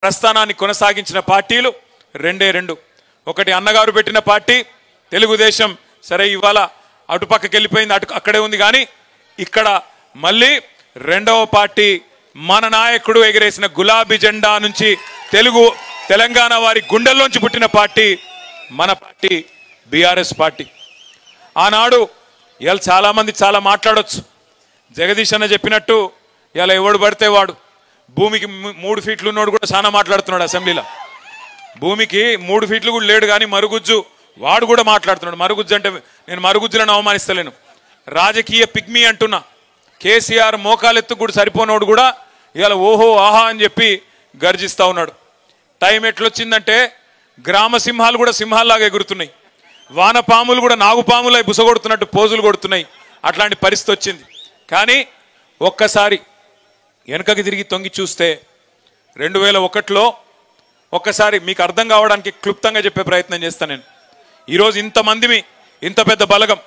ప్రస్థానాన్ని కొనసాగించిన పార్టీలు రెండే రెండు. ఒకటి అన్నగారు పెట్టిన పార్టీ తెలుగుదేశం. సరే ఇవాళ అటుపక్కకి వెళ్ళిపోయింది, అక్కడే ఉంది. కానీ ఇక్కడ మళ్ళీ రెండవ పార్టీ మన నాయకుడు ఎగిరేసిన గులాబీ జెండా నుంచి తెలంగాణ వారి గుండెల్లోంచి పుట్టిన పార్టీ మన పార్టీ బీఆర్ఎస్ పార్టీ. ఆనాడు ఇవాళ చాలామంది చాలా మాట్లాడొచ్చు. జగదీష్ అన్న చెప్పినట్టు ఇలా ఎవడు పడితే వాడు, భూమికి 3 ఫీట్లు ఉన్నోడు కూడా చాలా మాట్లాడుతున్నాడు అసెంబ్లీలో. భూమికి 3 ఫీట్లు కూడా లేడు, కానీ మరుగుజ్జు వాడు కూడా మాట్లాడుతున్నాడు. మరుగుజ్జు అంటే నేను మరుగుజ్జులను అవమానిస్తలేను, రాజకీయ పిగ్మీ అంటున్నా. కేసీఆర్ మోకాలెత్తు కూడా సరిపోనోడు కూడా ఇవాళ ఓహో ఆహా అని చెప్పి గర్జిస్తూ ఉన్నాడు. టైం ఎట్లొచ్చిందంటే గ్రామ సింహాలు కూడా సింహాల్లాగా ఎగురుతున్నాయి, వానపాములు కూడా నాగుపాములై బుసగొడుతున్నట్టు పోజులు కొడుతున్నాయి. అట్లాంటి పరిస్థితి వచ్చింది. కానీ ఒక్కసారి వెనకకి తిరిగి తొంగి చూస్తే 2001లో ఒక్కసారి మీకు అర్థం కావడానికి క్లుప్తంగా చెప్పే ప్రయత్నం చేస్తాను నేను. ఈరోజు ఇంతమందిమి, ఇంత పెద్ద బలగం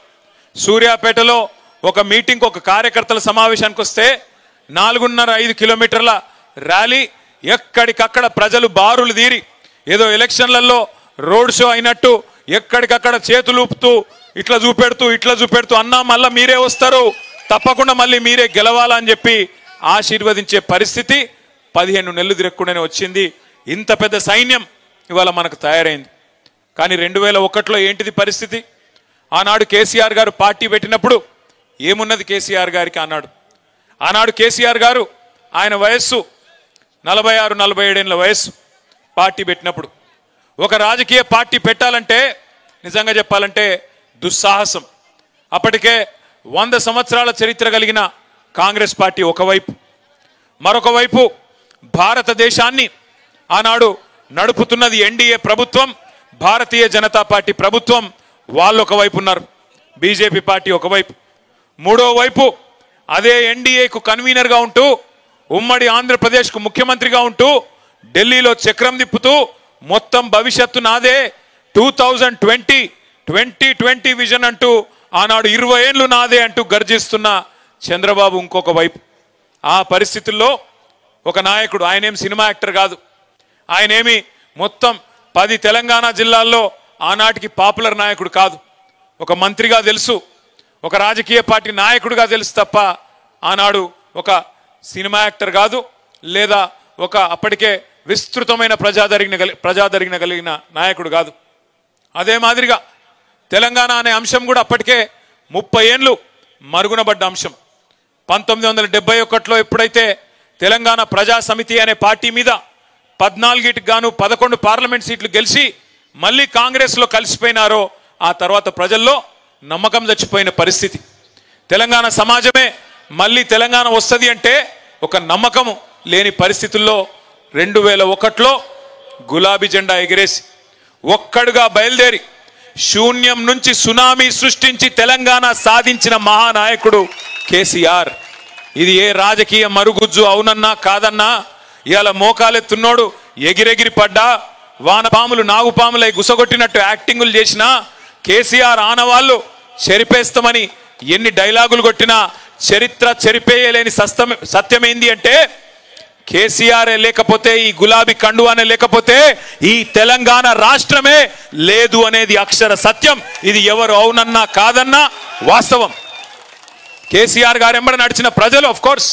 సూర్యాపేటలో ఒక మీటింగ్, ఒక కార్యకర్తల సమావేశానికి వస్తే 4.5 కిలోమీటర్ల ర్యాలీ, ఎక్కడికక్కడ ప్రజలు బారులు తీరి ఏదో ఎలక్షన్లలో రోడ్ షో అయినట్టు ఎక్కడికక్కడ చేతులు ఊపుతూ ఇట్లా చూపెడుతూ అన్నా మళ్ళీ మీరే వస్తారు, తప్పకుండా మళ్ళీ మీరే గెలవాలని చెప్పి ఆశీర్వదించే పరిస్థితి 15 నెలలు తిరగకుండానే వచ్చింది. ఇంత పెద్ద సైన్యం ఇవాళ మనకు తయారైంది. కానీ 2001లో ఏంటిది పరిస్థితి? ఆనాడు కేసీఆర్ గారు పార్టీ పెట్టినప్పుడు ఏమున్నది కేసీఆర్ గారికి? ఆనాడు కేసీఆర్ గారు ఆయన వయస్సు 46-47 ఏళ్ళ వయస్సు. పార్టీ పెట్టినప్పుడు ఒక రాజకీయ పార్టీ పెట్టాలంటే నిజంగా చెప్పాలంటే దుస్సాహసం. అప్పటికే 100 సంవత్సరాల చరిత్ర కలిగిన కాంగ్రెస్ పార్టీ ఒకవైపు, మరొక వైపు భారతదేశాన్ని ఆనాడు నడుపుతున్నది ఎన్డీఏ ప్రభుత్వం, భారతీయ జనతా పార్టీ ప్రభుత్వం. వాళ్ళు ఒకవైపు ఉన్నారు, బీజేపీ పార్టీ ఒకవైపు. మూడో వైపు అదే ఎన్డీఏకు కన్వీనర్గా ఉంటూ, ఉమ్మడి ఆంధ్రప్రదేశ్కు ముఖ్యమంత్రిగా ఉంటూ, ఢిల్లీలో చక్రం తిప్పుతూ మొత్తం భవిష్యత్తు నాదే, 2020 విజన్ అంటూ ఆనాడు 20 ఏళ్ళు నాదే అంటూ గర్జిస్తున్న చంద్రబాబు ఇంకొక వైపు. ఆ పరిస్థితుల్లో ఒక నాయకుడు, ఆయనేం సినిమా యాక్టర్ కాదు, ఆయనేమి మొత్తం 10 తెలంగాణ జిల్లాల్లో ఆనాటికి పాపులర్ నాయకుడు కాదు. ఒక మంత్రిగా తెలుసు, ఒక రాజకీయ పార్టీ నాయకుడిగా తెలుసు తప్ప ఆనాడు ఒక సినిమా యాక్టర్ కాదు, లేదా ఒక అప్పటికే విస్తృతమైన ప్రజాదరణ కలిగిన నాయకుడు కాదు. అదే మాదిరిగా తెలంగాణ అనే అంశం కూడా అప్పటికే 30 ఏళ్ళు మరుగునబడ్డ అంశం. 1971లో ఎప్పుడైతే తెలంగాణ ప్రజా సమితి అనే పార్టీ మీద 14కి గాను 11 పార్లమెంట్ సీట్లు గెలిచి మళ్ళీ కాంగ్రెస్లో కలిసిపోయినారో ఆ తర్వాత ప్రజల్లో నమ్మకం చచ్చిపోయిన పరిస్థితి. తెలంగాణ సమాజమే మళ్ళీ తెలంగాణ వస్తుంది అంటే ఒక నమ్మకము లేని పరిస్థితుల్లో 2001లో గులాబీ జెండా ఎగిరేసి ఒక్కడుగా బయలుదేరి శూన్యం నుంచి సునామీ సృష్టించి తెలంగాణ సాధించిన మహానాయకుడు కేసీఆర్. ఇది ఏ రాజకీయ మరుగుజ్జు అవునన్నా కాదన్నా ఇవాళ మోకాలెత్తున్నోడు ఎగిరెగిరి పడ్డా, వానపాములు నాగుపాములై గుసగొట్టినట్టు యాక్టింగులు చేసినా, కేసీఆర్ ఆనవాళ్ళు చెరిపేస్తామని ఎన్ని డైలాగులు కొట్టినా చరిత్ర చెరిపేయలేని సత్యమేంది అంటే కేసీఆర్ లేకపోతే, ఈ గులాబీ కండువానే లేకపోతే ఈ తెలంగాణ రాష్ట్రమే లేదు అనేది అక్షర సత్యం. ఇది ఎవరు అవునన్నా కాదన్నా వాస్తవం. కేసీఆర్ గారు ఎంబడి నడిచిన ప్రజలు ఆఫ్ కోర్స్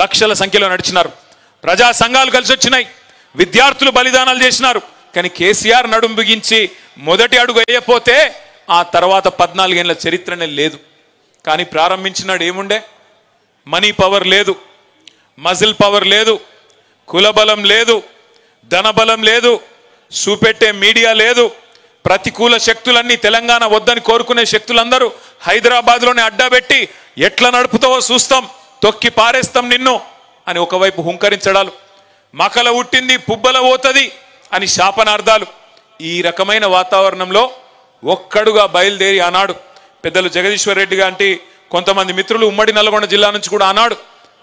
లక్షల సంఖ్యలో నడిచినారు, ప్రజా సంఘాలు కలిసి వచ్చినాయి, విద్యార్థులు బలిదానాలు చేసినారు. కానీ కేసీఆర్ నడుం బిగించి మొదటి అడుగు వేయపోతే ఆ తర్వాత 14 ఏళ్ల చరిత్రనే లేదు. కానీ ప్రారంభించినాడు ఏముండే? మనీ పవర్ లేదు, మజిల్ పవర్ లేదు, కులబలం లేదు, ధనబలం లేదు, చూపెట్టే మీడియా లేదు. ప్రతికూల శక్తులన్నీ తెలంగాణ వద్దని కోరుకునే శక్తులందరూ హైదరాబాద్లోనే అడ్డాబెట్టి ఎట్లా నడుపుతావో చూస్తాం, తొక్కి పారేస్తాం నిన్ను అని ఒకవైపు హుంకరించడాలు, మకల ఉట్టింది పుబ్బల పోతుంది అని శాపనార్థాలు. ఈ రకమైన వాతావరణంలో ఒక్కడుగా బయలుదేరి ఆనాడు పెద్దలు జగదీశ్వర్ రెడ్డి గాంటి కొంతమంది మిత్రులు ఉమ్మడి నల్గొండ జిల్లా నుంచి కూడా ఆనాడు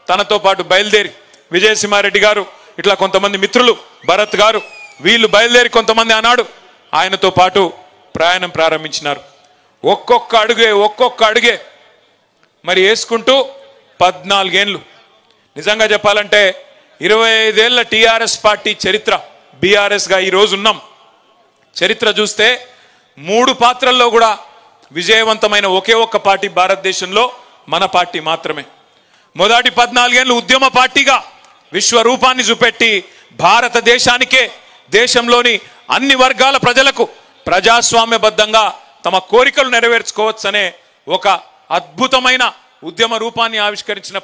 తనతో పాటు బయలుదేరి, విజయసింహారెడ్డి గారు ఇట్లా కొంతమంది మిత్రులు, భరత్ గారు, వీళ్ళు బయలుదేరి కొంతమంది ఆనాడు ఆయనతో పాటు ప్రయాణం ప్రారంభించినారు. ఒక్కొక్క అడుగే మరి వేసుకుంటూ 14 ఏళ్ళు. నిజంగా చెప్పాలంటే 25 ఏళ్ల టిఆర్ఎస్ పార్టీ చరిత్ర, బీఆర్ఎస్ గా ఈ రోజు ఉన్నాం. చరిత్ర చూస్తే 3 పాత్రల్లో కూడా విజయవంతమైన ఒకే ఒక్క పార్టీ భారతదేశంలో మన పార్టీ మాత్రమే. మొదటి 14 ఏళ్లు ఉద్యమ పార్టీగా విశ్వరూపాన్ని చూపెట్టి భారతదేశానికే, దేశంలోని అన్ని వర్గాల ప్రజలకు ప్రజాస్వామ్యబద్ధంగా తమ కోరికలు నెరవేర్చుకోవచ్చనే ఒక అద్భుతమైన ఉద్యమ రూపాన్ని ఆవిష్కరించిన